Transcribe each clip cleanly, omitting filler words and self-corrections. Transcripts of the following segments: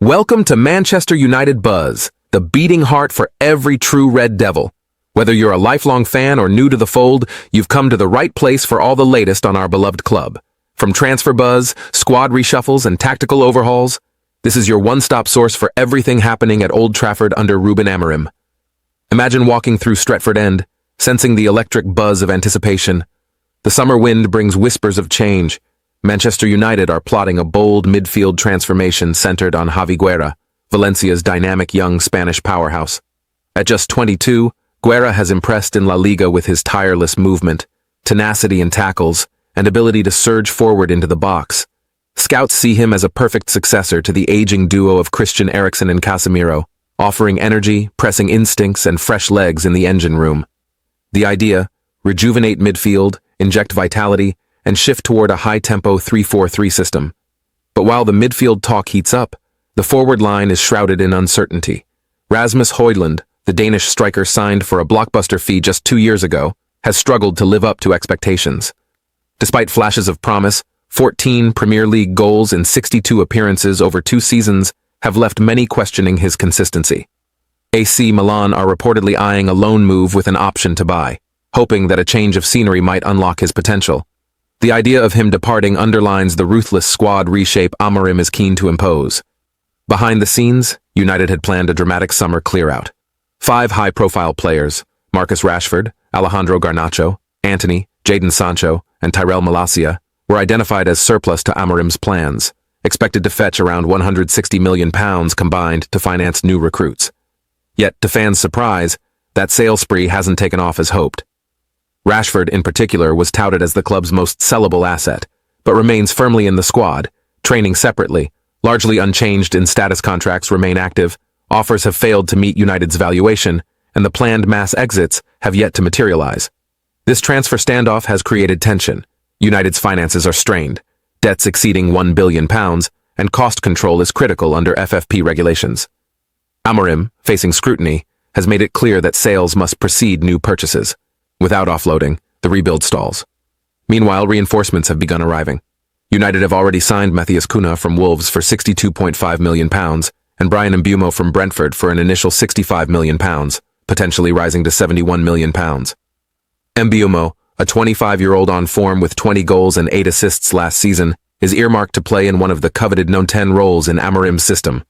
Welcome to Manchester United Buzz, the beating heart for every true Red Devil. Whether you're a lifelong fan or new to the fold, you've come to the right place for all the latest on our beloved club. From transfer buzz, squad reshuffles, and tactical overhauls, this is your one-stop source for everything happening at Old Trafford under Ruben Amorim. Imagine walking through Stretford End, sensing the electric buzz of anticipation. The summer wind brings whispers of change. Manchester United are plotting a bold midfield transformation centered on Javi Guerra, Valencia's dynamic young Spanish powerhouse. At just 22, Guerra has impressed in La Liga with his tireless movement, tenacity in tackles, and ability to surge forward into the box. Scouts see him as a perfect successor to the aging duo of Christian Eriksen and Casemiro, offering energy, pressing instincts, and fresh legs in the engine room. The idea: rejuvenate midfield, inject vitality, and shift toward a high-tempo 3-4-3 system. But while the midfield talk heats up, the forward line is shrouded in uncertainty. Rasmus Højlund, the Danish striker signed for a blockbuster fee just 2 years ago, has struggled to live up to expectations. Despite flashes of promise, 14 Premier League goals in 62 appearances over 2 seasons have left many questioning his consistency. AC Milan are reportedly eyeing a loan move with an option to buy, hoping that a change of scenery might unlock his potential. The idea of him departing underlines the ruthless squad reshape Amorim is keen to impose. Behind the scenes, United had planned a dramatic summer clear-out. 5 high-profile players, Marcus Rashford, Alejandro Garnacho, Antony, Jadon Sancho, and Tyrell Malacia, were identified as surplus to Amorim's plans, expected to fetch around £160 million combined to finance new recruits. Yet, to fans' surprise, that sales spree hasn't taken off as hoped. Rashford, in particular, was touted as the club's most sellable asset, but remains firmly in the squad, training separately, largely unchanged in status. Contracts remain active, offers have failed to meet United's valuation, and the planned mass exits have yet to materialize. This transfer standoff has created tension. United's finances are strained, debts exceeding £1 billion, and cost control is critical under FFP regulations. Amorim, facing scrutiny, has made it clear that sales must precede new purchases. Without offloading, the rebuild stalls. Meanwhile, reinforcements have begun arriving. United have already signed Matheus Cunha from Wolves for £62.5 million and Bryan Mbeumo from Brentford for an initial £65 million, potentially rising to £71 million. Mbeumo, a 25-year-old on form with 20 goals and 8 assists last season, is earmarked to play in one of the coveted No. 10 roles in Amorim's system.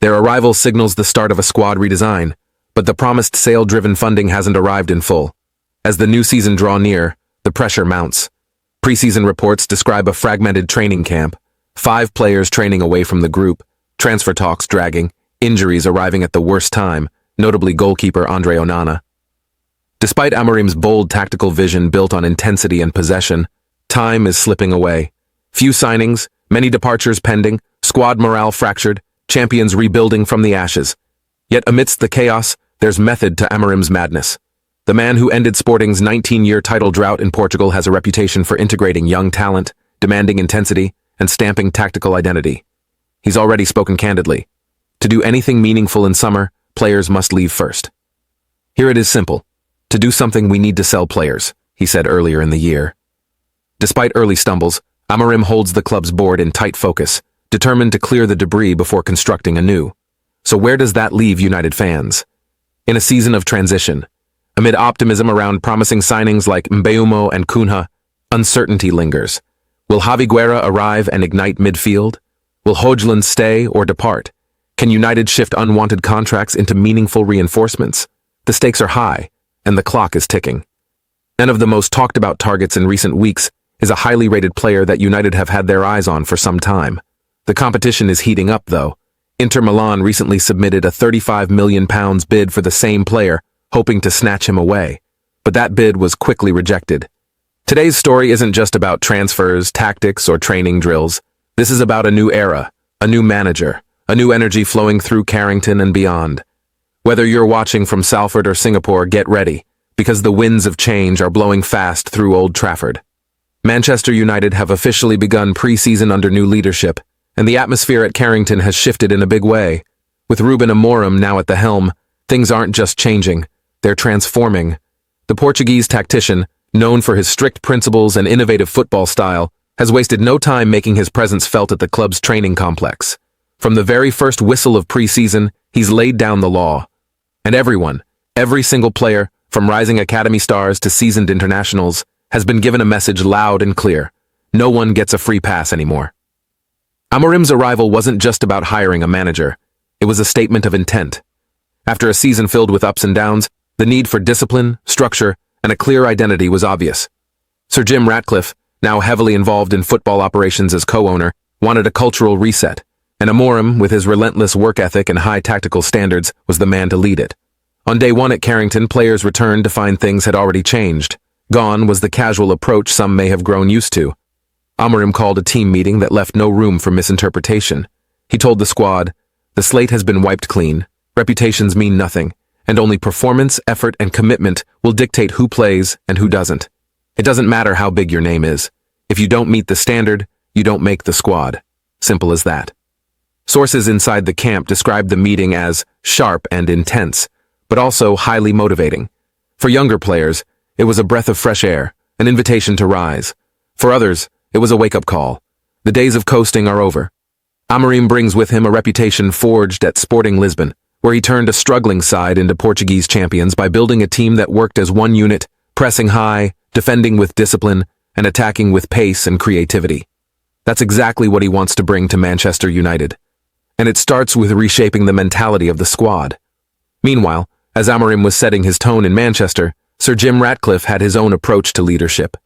Their arrival signals the start of a squad redesign, but the promised sale-driven funding hasn't arrived in full. As the new season draws near, the pressure mounts. Preseason reports describe a fragmented training camp, 5 players training away from the group, transfer talks dragging, injuries arriving at the worst time, notably goalkeeper Andre Onana. Despite Amorim's bold tactical vision built on intensity and possession, time is slipping away. Few signings, many departures pending, squad morale fractured, champions rebuilding from the ashes. Yet amidst the chaos, there's method to Amorim's madness. The man who ended Sporting's 19-year title drought in Portugal has a reputation for integrating young talent, demanding intensity, and stamping tactical identity. He's already spoken candidly. To do anything meaningful in summer, players must leave first. Here it is simple. To do something, we need to sell players, he said earlier in the year. Despite early stumbles, Amorim holds the club's board in tight focus, determined to clear the debris before constructing anew. So where does that leave United fans? In a season of transition, amid optimism around promising signings like Mbeumo and Cunha, uncertainty lingers. Will Javi Guerra arrive and ignite midfield? Will Højlund stay or depart? Can United shift unwanted contracts into meaningful reinforcements? The stakes are high, and the clock is ticking. One of the most talked about targets in recent weeks is a highly rated player that United have had their eyes on for some time. The competition is heating up, though. Inter Milan recently submitted a £35 million bid for the same player, hoping to snatch him away, but that bid was quickly rejected. Today's story isn't just about transfers, tactics, or training drills. This is about a new era, a new manager, a new energy flowing through Carrington and beyond. Whether you're watching from Salford or Singapore, get ready, because the winds of change are blowing fast through Old Trafford. Manchester United have officially begun pre-season under new leadership, and the atmosphere at Carrington has shifted in a big way. With Ruben Amorim now at the helm, things aren't just changing. They're transforming. The Portuguese tactician, known for his strict principles and innovative football style, has wasted no time making his presence felt at the club's training complex. From the very first whistle of preseason, he's laid down the law. And everyone, every single player, from rising academy stars to seasoned internationals, has been given a message loud and clear. No one gets a free pass anymore. Amorim's arrival wasn't just about hiring a manager. It was a statement of intent. After a season filled with ups and downs, the need for discipline, structure, and a clear identity was obvious. Sir Jim Ratcliffe, now heavily involved in football operations as co-owner, wanted a cultural reset, and Amorim, with his relentless work ethic and high tactical standards, was the man to lead it. On day one at Carrington, players returned to find things had already changed. Gone was the casual approach some may have grown used to. Amorim called a team meeting that left no room for misinterpretation. He told the squad, "The slate has been wiped clean, reputations mean nothing, and only performance, effort, and commitment will dictate who plays and who doesn't. It doesn't matter how big your name is. If you don't meet the standard, you don't make the squad. Simple as that." Sources inside the camp described the meeting as sharp and intense, but also highly motivating. For younger players, it was a breath of fresh air, an invitation to rise. For others, it was a wake-up call. The days of coasting are over. Amorim brings with him a reputation forged at Sporting Lisbon, where he turned a struggling side into Portuguese champions by building a team that worked as one unit, pressing high, defending with discipline, and attacking with pace and creativity. That's exactly what he wants to bring to Manchester United. And it starts with reshaping the mentality of the squad. Meanwhile, as Amorim was setting his tone in Manchester, Sir Jim Ratcliffe had his own approach to leadership.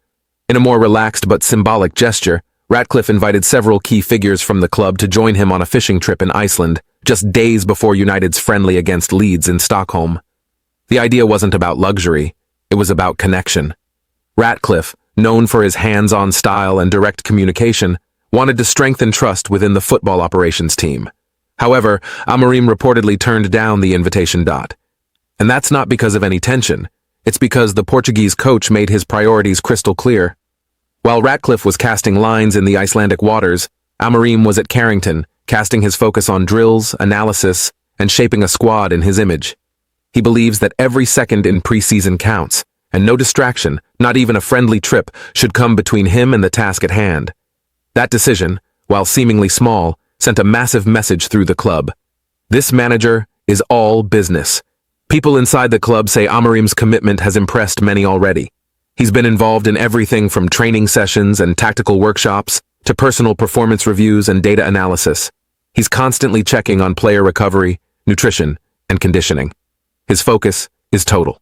In a more relaxed but symbolic gesture, Ratcliffe invited several key figures from the club to join him on a fishing trip in Iceland, just days before United's friendly against Leeds in Stockholm. The idea wasn't about luxury, it was about connection. Ratcliffe, known for his hands-on style and direct communication, wanted to strengthen trust within the football operations team. However, Amorim reportedly turned down the invitation. And that's not because of any tension. It's because the Portuguese coach made his priorities crystal clear. While Ratcliffe was casting lines in the Icelandic waters, Amorim was at Carrington, casting his focus on drills, analysis, and shaping a squad in his image. He believes that every second in preseason counts, and no distraction, not even a friendly trip, should come between him and the task at hand. That decision, while seemingly small, sent a massive message through the club. This manager is all business. People inside the club say Amorim's commitment has impressed many already. He's been involved in everything from training sessions and tactical workshops to personal performance reviews and data analysis. He's constantly checking on player recovery, nutrition, and conditioning. His focus is total.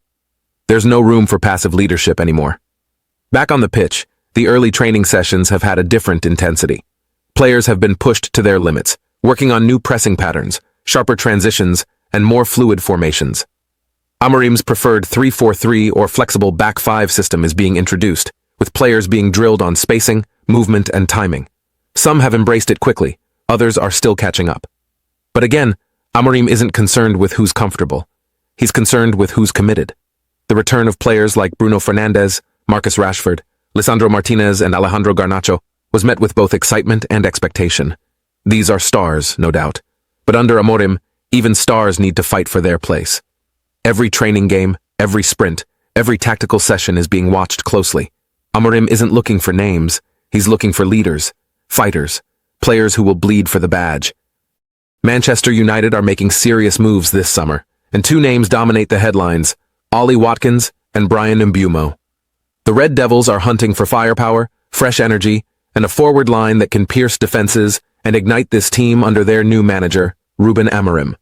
There's no room for passive leadership anymore. Back on the pitch, the early training sessions have had a different intensity. Players have been pushed to their limits, working on new pressing patterns, sharper transitions, and more fluid formations. Amorim's preferred 3-4-3 or flexible back five system is being introduced, with players being drilled on spacing, movement, and timing. Some have embraced it quickly, others are still catching up. But again, Amorim isn't concerned with who's comfortable. He's concerned with who's committed. The return of players like Bruno Fernandes, Marcus Rashford, Lisandro Martinez, and Alejandro Garnacho was met with both excitement and expectation. These are stars, no doubt. But under Amorim, even stars need to fight for their place. Every training game, every sprint, every tactical session is being watched closely. Amorim isn't looking for names, he's looking for leaders, fighters, players who will bleed for the badge. Manchester United are making serious moves this summer, and two names dominate the headlines, Ollie Watkins and Bryan Mbeumo. The Red Devils are hunting for firepower, fresh energy, and a forward line that can pierce defenses and ignite this team under their new manager, Ruben Amorim.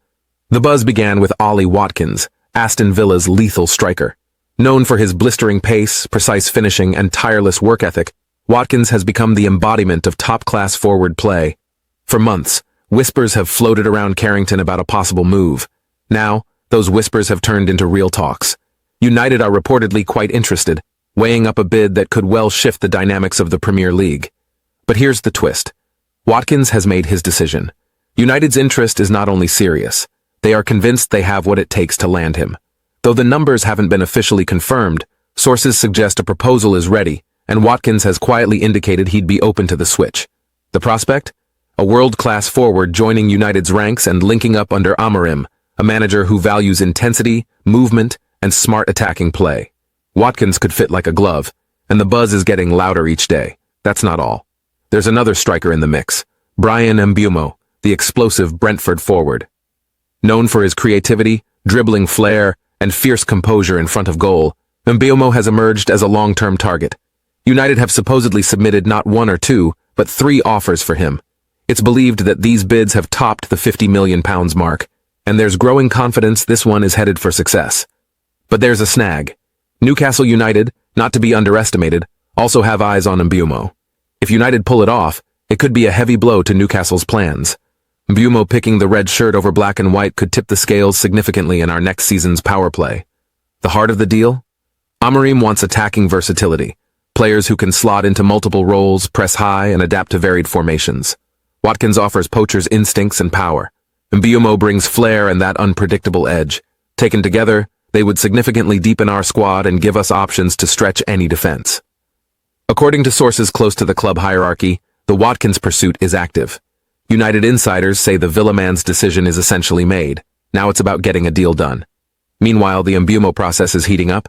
The buzz began with Ollie Watkins, Aston Villa's lethal striker. Known for his blistering pace, precise finishing, and tireless work ethic, Watkins has become the embodiment of top-class forward play. For months, whispers have floated around Carrington about a possible move. Now, those whispers have turned into real talks. United are reportedly quite interested, weighing up a bid that could well shift the dynamics of the Premier League. But here's the twist. Watkins has made his decision. United's interest is not only serious, they are convinced they have what it takes to land him. Though the numbers haven't been officially confirmed, sources suggest a proposal is ready, and Watkins has quietly indicated he'd be open to the switch. The prospect? A world-class forward joining United's ranks and linking up under Amorim, a manager who values intensity, movement, and smart attacking play. Watkins could fit like a glove, and the buzz is getting louder each day. That's not all. There's another striker in the mix, Bryan Mbeumo, the explosive Brentford forward. Known for his creativity, dribbling flair, and fierce composure in front of goal, Mbeumo has emerged as a long-term target. United have supposedly submitted not one or two, but 3 offers for him. It's believed that these bids have topped the £50 million mark, and there's growing confidence this one is headed for success. But there's a snag. Newcastle United, not to be underestimated, also have eyes on Mbeumo. If United pull it off, it could be a heavy blow to Newcastle's plans. Mbeumo picking the red shirt over black and white could tip the scales significantly in our next season's power play. The heart of the deal? Amorim wants attacking versatility. Players who can slot into multiple roles, press high, and adapt to varied formations. Watkins offers poacher's instincts and power. Mbeumo brings flair and that unpredictable edge. Taken together, they would significantly deepen our squad and give us options to stretch any defense. According to sources close to the club hierarchy, the Watkins pursuit is active. United insiders say the Villa man's decision is essentially made. Now it's about getting a deal done. Meanwhile, the Mbeumo process is heating up.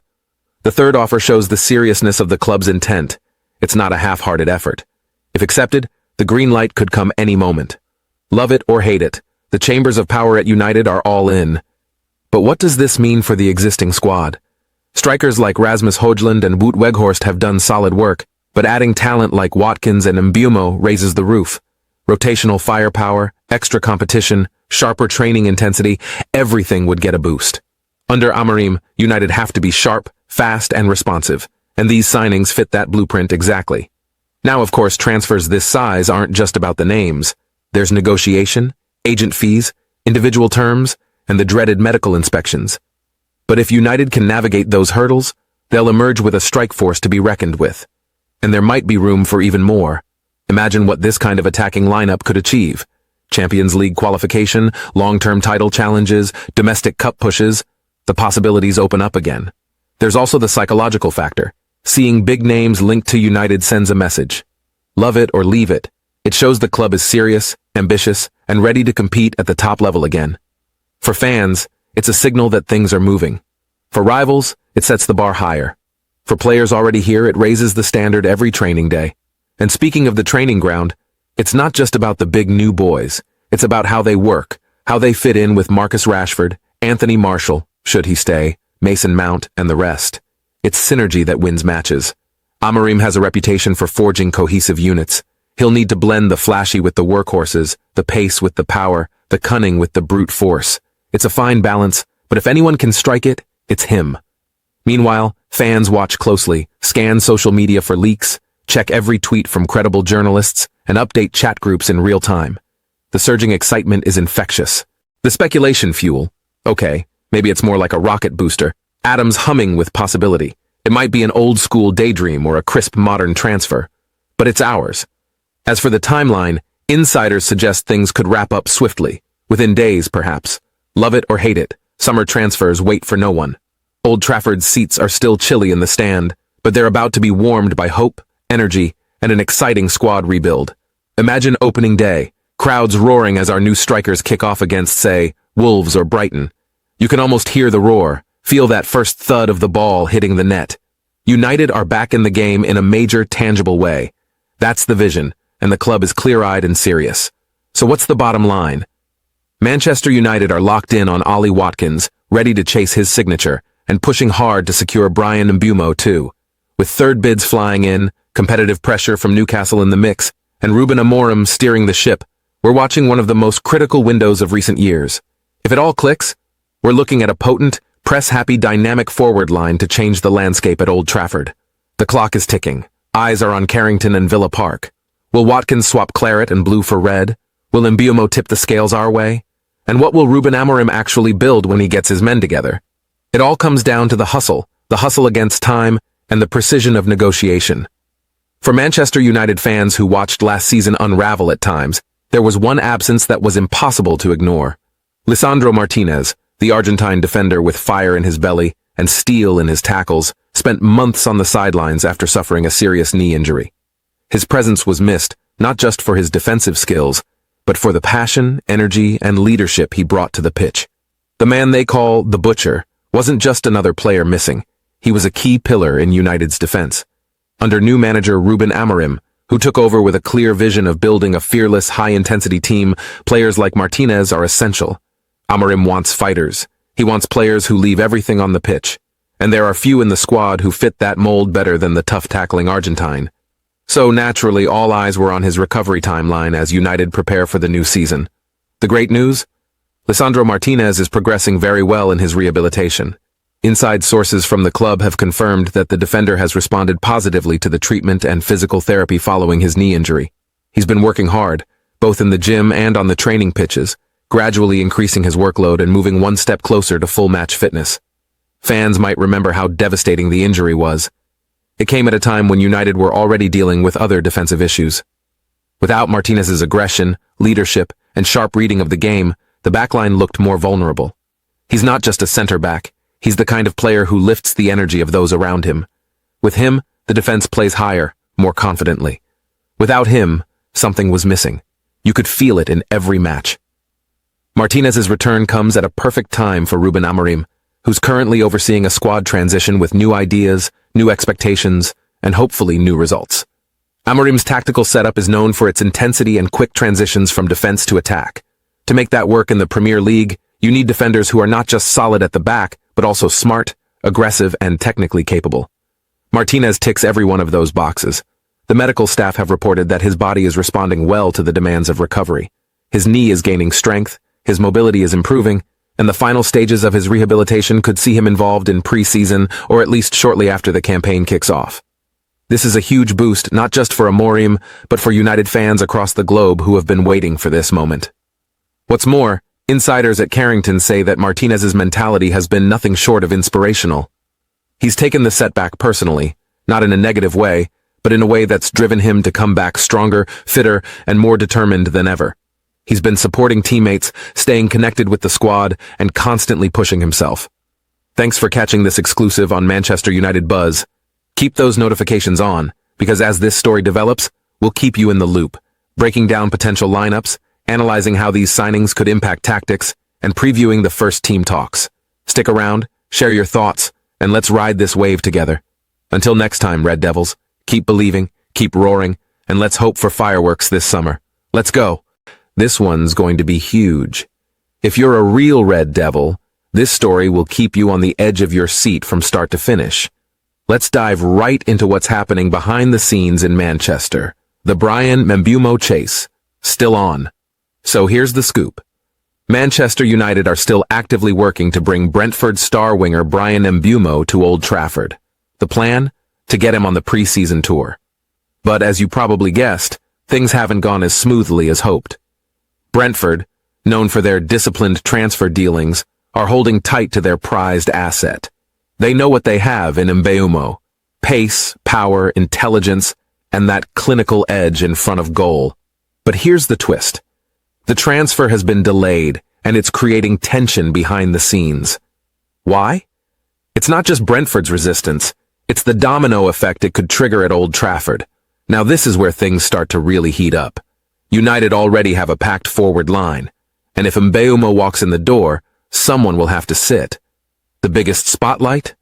The third offer shows the seriousness of the club's intent. It's not a half-hearted effort. If accepted, the green light could come any moment. Love it or hate it, the chambers of power at United are all in. But what does this mean for the existing squad? Strikers like Rasmus Højlund and Wout Weghorst have done solid work, but adding talent like Watkins and Mbeumo raises the roof. Rotational firepower, extra competition, sharper training intensity, everything would get a boost. Under Amorim, United have to be sharp, fast, and responsive, and these signings fit that blueprint exactly. Now, of course, transfers this size aren't just about the names. There's negotiation, agent fees, individual terms, and the dreaded medical inspections. But if United can navigate those hurdles, they'll emerge with a strike force to be reckoned with. And there might be room for even more. Imagine what this kind of attacking lineup could achieve. Champions League qualification, long-term title challenges, domestic cup pushes. The possibilities open up again. There's also the psychological factor. Seeing big names linked to United sends a message. Love it or leave it. It shows the club is serious, ambitious, and ready to compete at the top level again. For fans, it's a signal that things are moving. For rivals, it sets the bar higher. For players already here, it raises the standard every training day. And speaking of the training ground, it's not just about the big new boys. It's about how they work, how they fit in with Marcus Rashford, Anthony Martial, should he stay, Mason Mount, and the rest. It's synergy that wins matches. Amorim has a reputation for forging cohesive units. He'll need to blend the flashy with the workhorses, the pace with the power, the cunning with the brute force. It's a fine balance, but if anyone can strike it, it's him. Meanwhile, fans watch closely, scan social media for leaks, check every tweet from credible journalists, and update chat groups in real time. The surging excitement is infectious. The speculation fuel, okay, maybe it's more like a rocket booster, atoms humming with possibility. It might be an old-school daydream or a crisp modern transfer, but it's ours. As for the timeline, insiders suggest things could wrap up swiftly, within days perhaps. Love it or hate it, summer transfers wait for no one. Old Trafford's seats are still chilly in the stand, but they're about to be warmed by hope, energy, and an exciting squad rebuild. Imagine opening day, crowds roaring as our new strikers kick off against, say, Wolves or Brighton. You can almost hear the roar, feel that first thud of the ball hitting the net. United are back in the game in a major, tangible way. That's the vision, and the club is clear-eyed and serious. So what's the bottom line? Manchester United are locked in on Ollie Watkins, ready to chase his signature, and pushing hard to secure Bryan Mbeumo too. With third bids flying in, competitive pressure from Newcastle in the mix, and Ruben Amorim steering the ship, we're watching one of the most critical windows of recent years. If it all clicks, we're looking at a potent, press-happy dynamic forward line to change the landscape at Old Trafford. The clock is ticking. Eyes are on Carrington and Villa Park. Will Watkins swap claret and blue for red? Will Mbeumo tip the scales our way? And what will Ruben Amorim actually build when he gets his men together? It all comes down to the hustle against time, and the precision of negotiation. For Manchester United fans who watched last season unravel at times, there was one absence that was impossible to ignore. Lisandro Martinez, the Argentine defender with fire in his belly and steel in his tackles, spent months on the sidelines after suffering a serious knee injury. His presence was missed, not just for his defensive skills, but for the passion, energy, and leadership he brought to the pitch. The man they call the Butcher wasn't just another player missing. He was a key pillar in United's defense. Under new manager Ruben Amorim, who took over with a clear vision of building a fearless, high-intensity team. Players like Martinez are essential. Amorim wants fighters. He wants players who leave everything on the pitch. And there are few in the squad who fit that mold better than the tough-tackling Argentine. So naturally, all eyes were on his recovery timeline as United prepare for the new season. The great news? Lisandro Martinez is progressing very well in his rehabilitation. Inside sources from the club have confirmed that the defender has responded positively to the treatment and physical therapy following his knee injury. He's been working hard, both in the gym and on the training pitches, gradually increasing his workload and moving one step closer to full match fitness. Fans might remember how devastating the injury was. It came at a time when United were already dealing with other defensive issues. Without Martinez's aggression, leadership, and sharp reading of the game, the backline looked more vulnerable. He's not just a center-back. He's the kind of player who lifts the energy of those around him. With him, the defense plays higher, more confidently. Without him, something was missing. You could feel it in every match. Martinez's return comes at a perfect time for Ruben Amorim, who's currently overseeing a squad transition with new ideas, new expectations, and hopefully new results. Amorim's tactical setup is known for its intensity and quick transitions from defense to attack. To make that work in the Premier League, you need defenders who are not just solid at the back, but also smart, aggressive, and technically capable. Martinez ticks every one of those boxes. The medical staff have reported that his body is responding well to the demands of recovery. His knee is gaining strength, his mobility is improving, and the final stages of his rehabilitation could see him involved in pre-season or at least shortly after the campaign kicks off. This is a huge boost not just for Amorim, but for United fans across the globe who have been waiting for this moment. What's more, insiders at Carrington say that Martinez's mentality has been nothing short of inspirational. He's taken the setback personally, not in a negative way, but in a way that's driven him to come back stronger, fitter, and more determined than ever. He's been supporting teammates, staying connected with the squad, and constantly pushing himself. Thanks for catching this exclusive on Manchester United Buzz. Keep those notifications on, because as this story develops, we'll keep you in the loop, breaking down potential lineups, analyzing how these signings could impact tactics, and previewing the first team talks. Stick around, share your thoughts, and let's ride this wave together. Until next time, Red Devils, keep believing, keep roaring, and let's hope for fireworks this summer. Let's go. This one's going to be huge. If you're a real Red Devil, this story will keep you on the edge of your seat from start to finish. Let's dive right into what's happening behind the scenes in Manchester. The Bryan Mbeumo chase, still on. So here's the scoop. Manchester United are still actively working to bring Brentford star winger Bryan Mbeumo to Old Trafford. The plan? To get him on the pre-season tour. But as you probably guessed, things haven't gone as smoothly as hoped. Brentford, known for their disciplined transfer dealings, are holding tight to their prized asset. They know what they have in Mbeumo: pace, power, intelligence, and that clinical edge in front of goal. But here's the twist. The transfer has been delayed, and it's creating tension behind the scenes. Why? It's not just Brentford's resistance, it's the domino effect it could trigger at Old Trafford. Now this is where things start to really heat up. United already have a packed forward line, and if Mbeumo walks in the door, someone will have to sit. The biggest spotlight?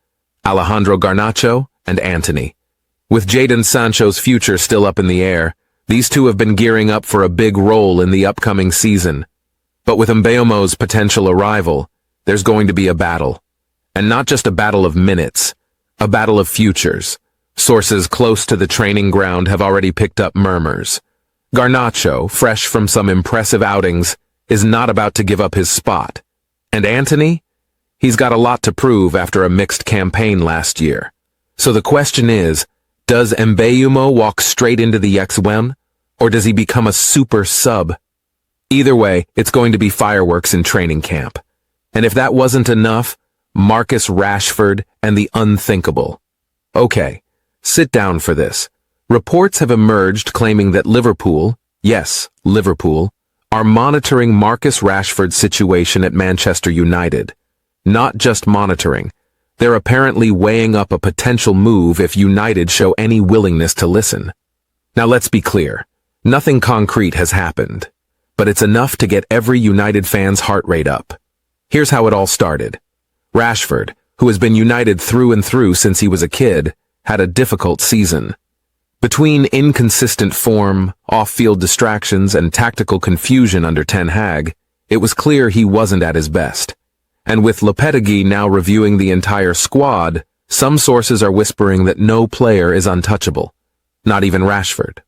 Alejandro Garnacho and Antony. With Jadon Sancho's future still up in the air, these two have been gearing up for a big role in the upcoming season. But with Mbeumo's potential arrival, there's going to be a battle. And not just a battle of minutes, a battle of futures. Sources close to the training ground have already picked up murmurs. Garnacho, fresh from some impressive outings, is not about to give up his spot. And Antony? He's got a lot to prove after a mixed campaign last year. So the question is, does Mbeumo walk straight into the X1, or does he become a super sub? Either way, it's going to be fireworks in training camp. And if that wasn't enough, Marcus Rashford and the unthinkable. Okay, sit down for this. Reports have emerged claiming that Liverpool, yes, Liverpool, are monitoring Marcus Rashford's situation at Manchester United. Not just monitoring. They're apparently weighing up a potential move if United show any willingness to listen. Now let's be clear. Nothing concrete has happened, but it's enough to get every United fan's heart rate up. Here's how it all started. Rashford, who has been United through and through since he was a kid, had a difficult season. Between inconsistent form, off-field distractions, and tactical confusion under Ten Hag, it was clear he wasn't at his best. And with Lopetegui now reviewing the entire squad, some sources are whispering that no player is untouchable, not even Rashford.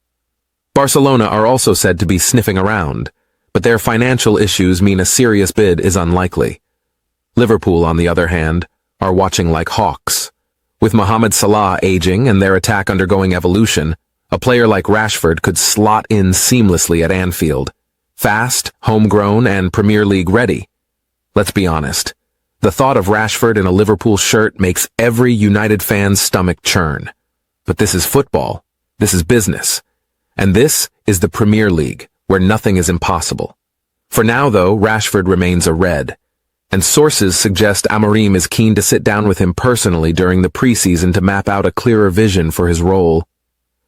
Barcelona are also said to be sniffing around, but their financial issues mean a serious bid is unlikely. Liverpool, on the other hand, are watching like hawks. With Mohamed Salah aging and their attack undergoing evolution, a player like Rashford could slot in seamlessly at Anfield. Fast, homegrown, and Premier League ready. Let's be honest. The thought of Rashford in a Liverpool shirt makes every United fan's stomach churn. But this is football. This is business. And this is the Premier League, where nothing is impossible. For now, though, Rashford remains a red. And sources suggest Amorim is keen to sit down with him personally during the preseason to map out a clearer vision for his role.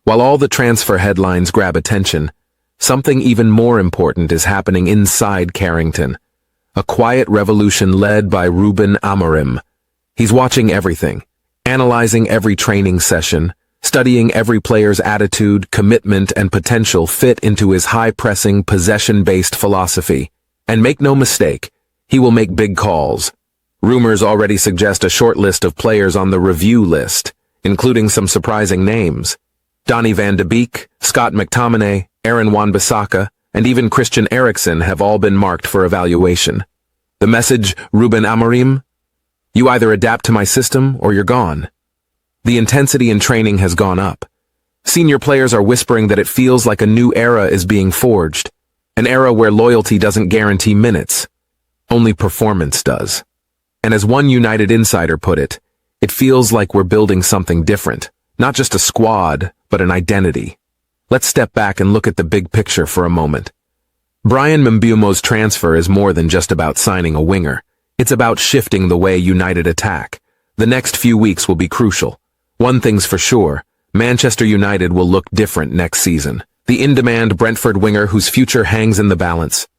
While all the transfer headlines grab attention, something even more important is happening inside Carrington. A quiet revolution led by Ruben Amorim. He's watching everything, analyzing every training session, studying every player's attitude, commitment, and potential fit into his high-pressing, possession-based philosophy. And make no mistake, he will make big calls. Rumors already suggest a short list of players on the review list, including some surprising names. Donny van de Beek, Scott McTominay, Aaron Wan-Bissaka, and even Christian Eriksen have all been marked for evaluation. The message, Ruben Amorim? You either adapt to my system or you're gone. The intensity in training has gone up. Senior players are whispering that it feels like a new era is being forged, an era where loyalty doesn't guarantee minutes. Only performance does. And as one United insider put it, it feels like we're building something different, not just a squad, but an identity. Let's step back and look at the big picture for a moment. Bryan Mbeumo's transfer is more than just about signing a winger. It's about shifting the way United attack. The next few weeks will be crucial. One thing's for sure, Manchester United will look different next season. The in-demand Brentford winger whose future hangs in the balance.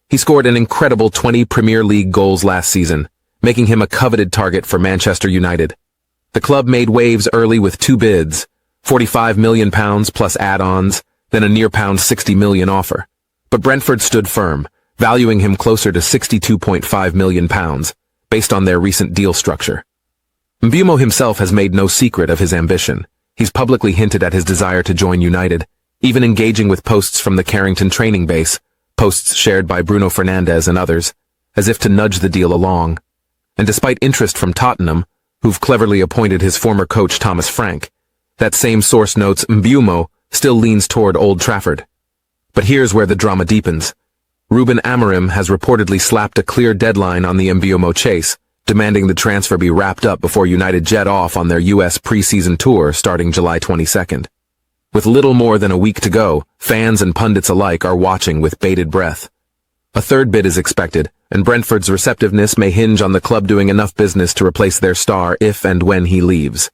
He scored an incredible 20 Premier League goals last season, making him a coveted target for Manchester United. The club made waves early with two bids, £45 million plus add-ons, then a near £60 million offer. But Brentford stood firm, valuing him closer to £62.5 million, based on their recent deal structure. Mbeumo himself has made no secret of his ambition. He's publicly hinted at his desire to join United, even engaging with posts from the Carrington training base, posts shared by Bruno Fernandes and others, as if to nudge the deal along. And despite interest from Tottenham, who've cleverly appointed his former coach Thomas Frank, that same source notes Mbeumo still leans toward Old Trafford. But here's where the drama deepens. Ruben Amorim has reportedly slapped a clear deadline on the Mbeumo chase, demanding the transfer be wrapped up before United jet off on their US preseason tour starting July 22nd. With little more than a week to go, fans and pundits alike are watching with bated breath. A third bid is expected, and Brentford's receptiveness may hinge on the club doing enough business to replace their star if and when he leaves.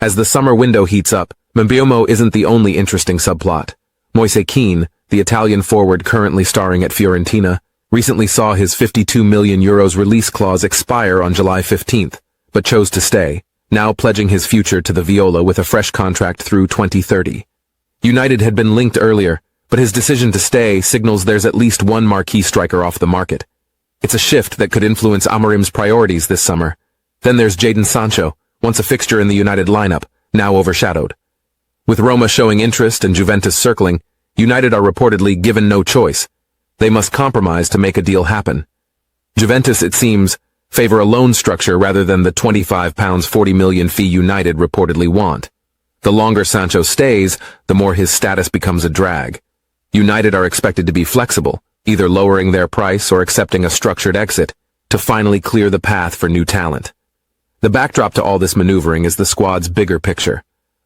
As the summer window heats up, Mbeumo isn't the only interesting subplot. Moise Kean, the Italian forward currently starring at Fiorentina, recently saw his €52 million release clause expire on July 15th, but chose to stay, now pledging his future to the Viola with a fresh contract through 2030. United had been linked earlier, but his decision to stay signals there's at least one marquee striker off the market. It's a shift that could influence Amorim's priorities this summer. Then there's Jadon Sancho, once a fixture in the United lineup, now overshadowed. With Roma showing interest and Juventus circling, United are reportedly given no choice. They must compromise to make a deal happen. Juventus, it seems, favor a loan structure rather than the £25.40 million fee United reportedly want. The longer Sancho stays, the more his status becomes a drag. United are expected to be flexible, either lowering their price or accepting a structured exit, to finally clear the path for new talent. The backdrop to all this maneuvering is the squad's bigger picture.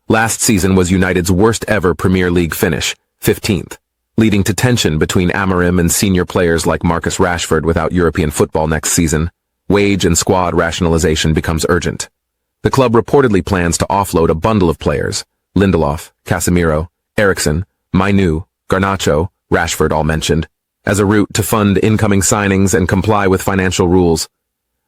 Last season was United's worst ever Premier League finish, 15th, leading to tension between Amorim and senior players like Marcus Rashford without European football next season. Wage and squad rationalization becomes urgent. The club reportedly plans to offload a bundle of players, Lindelof, Casemiro, Eriksen, Mainu, Garnacho, Rashford all mentioned, as a route to fund incoming signings and comply with financial rules.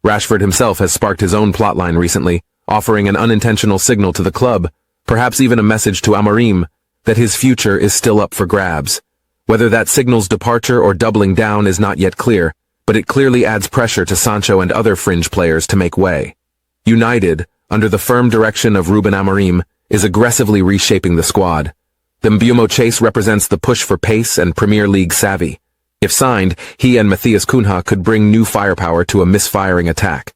Rashford himself has sparked his own plotline recently, offering an unintentional signal to the club, Perhaps even a message to Amorim that his future is still up for grabs. Whether that signals departure or doubling down is not yet clear, but it clearly adds pressure to Sancho and other fringe players to make way. United, under the firm direction of Ruben Amorim, is aggressively reshaping the squad. The Mbeumo chase represents the push for pace and Premier League savvy. If signed, he and Matthias Cunha could bring new firepower to a misfiring attack.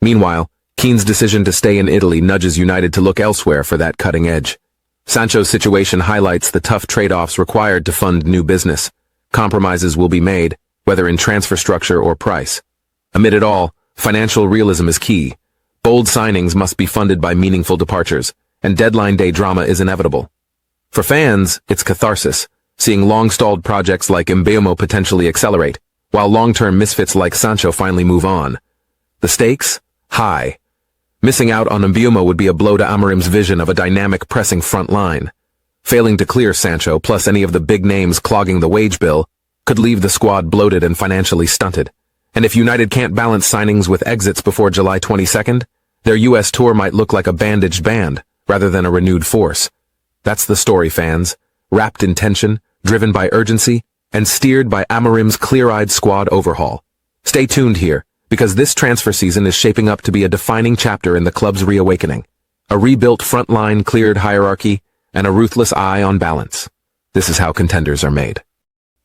Meanwhile, Keane's decision to stay in Italy nudges United to look elsewhere for that cutting edge. Sancho's situation highlights the tough trade-offs required to fund new business. Compromises will be made, whether in transfer structure or price. Amid it all, financial realism is key. Bold signings must be funded by meaningful departures, and deadline day drama is inevitable. For fans, it's catharsis, seeing long-stalled projects like Mbeumo potentially accelerate, while long-term misfits like Sancho finally move on. The stakes? High. Missing out on Mbeumo would be a blow to Amorim's vision of a dynamic pressing front line. Failing to clear Sancho, plus any of the big names clogging the wage bill, could leave the squad bloated and financially stunted. And if United can't balance signings with exits before July 22nd, their US tour might look like a bandaged band, rather than a renewed force. That's the story, fans. Wrapped in tension, driven by urgency, and steered by Amorim's clear-eyed squad overhaul. Stay tuned here, because this transfer season is shaping up to be a defining chapter in the club's reawakening. A rebuilt front-line cleared hierarchy, and a ruthless eye on balance. This is how contenders are made.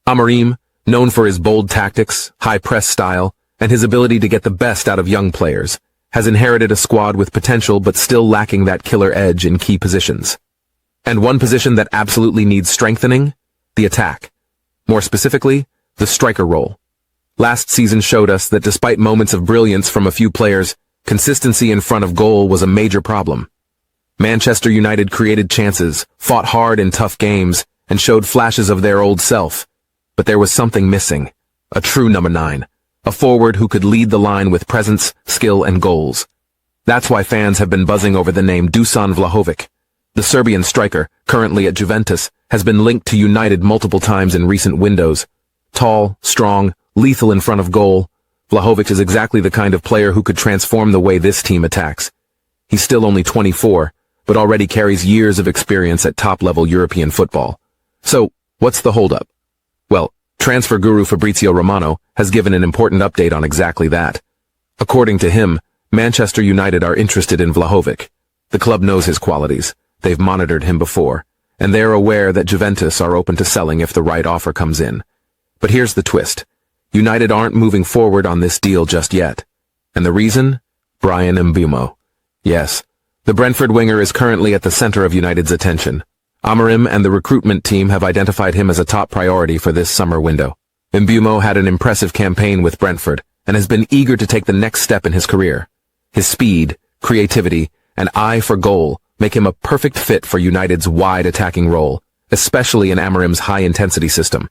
Amorim, known for his bold tactics, high-press style, and his ability to get the best out of young players, has inherited a squad with potential but still lacking that killer edge in key positions. And one position that absolutely needs strengthening? The attack. More specifically, the striker role. Last season showed us that despite moments of brilliance from a few players, consistency in front of goal was a major problem. Manchester United created chances, fought hard in tough games, and showed flashes of their old self. But there was something missing. A true number 9. A forward who could lead the line with presence, skill, and goals. That's why fans have been buzzing over the name Dusan Vlahovic. The Serbian striker, currently at Juventus, has been linked to United multiple times in recent windows. Tall, strong, lethal in front of goal, Vlahovic is exactly the kind of player who could transform the way this team attacks. He's still only 24, but already carries years of experience at top-level European football. So, what's the holdup? Well, transfer guru Fabrizio Romano has given an important update on exactly that. According to him, Manchester United are interested in Vlahovic. The club knows his qualities, they've monitored him before, and they're aware that Juventus are open to selling if the right offer comes in. But here's the twist. United aren't moving forward on this deal just yet. And the reason? Bryan Mbeumo. Yes, the Brentford winger is currently at the center of United's attention. Amorim and the recruitment team have identified him as a top priority for this summer window. Mbeumo had an impressive campaign with Brentford and has been eager to take the next step in his career. His speed, creativity, and eye for goal make him a perfect fit for United's wide attacking role, especially in Amorim's high-intensity system.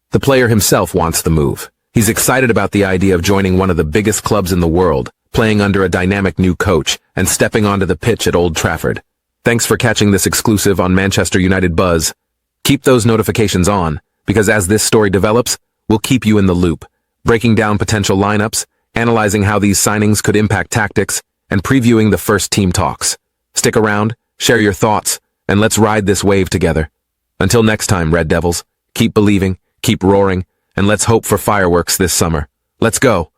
The player himself wants the move. He's excited about the idea of joining one of the biggest clubs in the world, playing under a dynamic new coach, and stepping onto the pitch at Old Trafford. Thanks for catching this exclusive on Manchester United Buzz. Keep those notifications on, because as this story develops, we'll keep you in the loop, breaking down potential lineups, analyzing how these signings could impact tactics, and previewing the first team talks. Stick around, share your thoughts, and let's ride this wave together. Until next time, Red Devils, keep believing, keep roaring, and let's hope for fireworks this summer. Let's go!